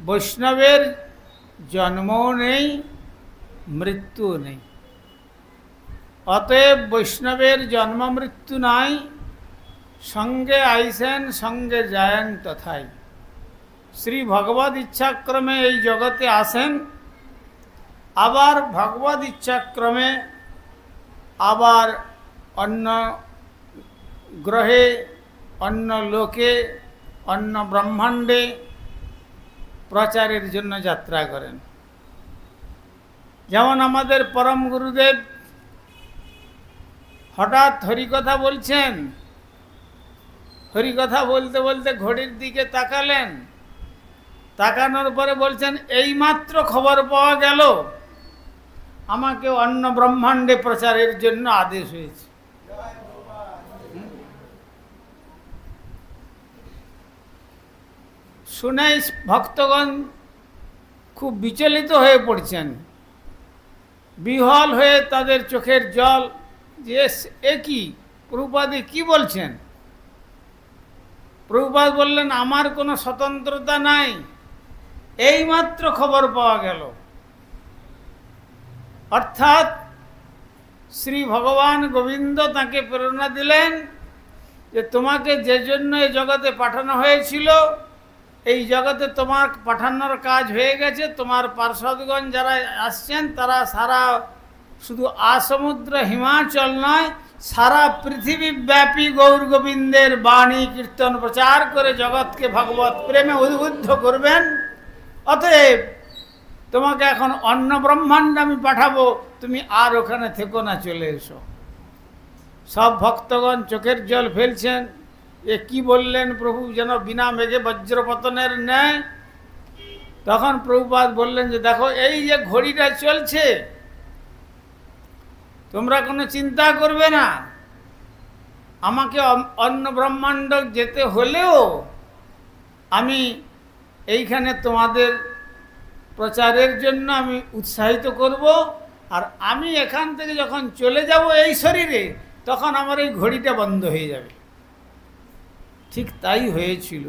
বৈষ্ণবের জন্মও নেই, মৃত্যুও নেই। অতএব বৈষ্ণবের জন্ম মৃত্যু নাই, সঙ্গে আইসেন সঙ্গে যায়েন তথাই। শ্রী ভগবদ ইচ্ছাক্রমে এই জগতে আসেন, আবার ভগবদ ইচ্ছাক্রমে আবার অন্য গ্রহে, অন্য লোকে, অন্য ব্রহ্মাণ্ডে প্রচারের জন্য যাত্রা করেন। যেমন আমাদের পরম গুরুদেব হঠাৎ হরিকথা বলছেন, হরিকথা বলতে বলতে ঘড়ির দিকে তাকালেন, তাকানোর পরে বলছেন, এইমাত্র খবর পাওয়া গেল আমাকে অন্য ব্রহ্মাণ্ডে প্রচারের জন্য আদেশ হয়েছে। শুনে ভক্তগণ খুব বিচলিত হয়ে পড়ছেন, বিহ্বল হয়ে তাদের চোখের জল, যে এ কি প্রভুপাদ কি বলছেন? প্রভুপাদ বললেন, আমার কোনো স্বতন্ত্রতা নাই, এইমাত্র খবর পাওয়া গেল। অর্থাৎ শ্রী ভগবান গোবিন্দ তাকে প্রেরণা দিলেন যে তোমাকে যে জন্য এই জগতে পাঠানো হয়েছিল, এই জগতে তোমার পাঠানোর কাজ হয়ে গেছে। তোমার পার্শ্বদগণ যারা আসছেন তারা সারা শুধু আসমুদ্র হিমাচল নয়, সারা পৃথিবীব্যাপী গৌর গোবিন্দের বাণী কীর্তন প্রচার করে জগৎকে ভগবত প্রেমে উদ্বুদ্ধ করবেন। অতএব তোমাকে এখন অন্য ব্রহ্মাণ্ড আমি পাঠাবো, তুমি আর ওখানে থেকো না, চলে এসো। সব ভক্তগণ চোখের জল ফেলছেন, এ কি বললেন প্রভু, যেন বিনা মেঘে বজ্রপতনের ন্যায়। তখন প্রভুপাদ বললেন যে দেখো, এই যে ঘড়িটা চলছে, তোমরা কোনো চিন্তা করবে না। আমাকে অন্য ব্রহ্মাণ্ড যেতে হলেও আমি এইখানে তোমাদের প্রচারের জন্য আমি উৎসাহিত করব, আর আমি এখান থেকে যখন চলে যাব এই শরীরে, তখন আমার এই ঘড়িটা বন্ধ হয়ে যাবে। ঠিক তাই হয়েছিল।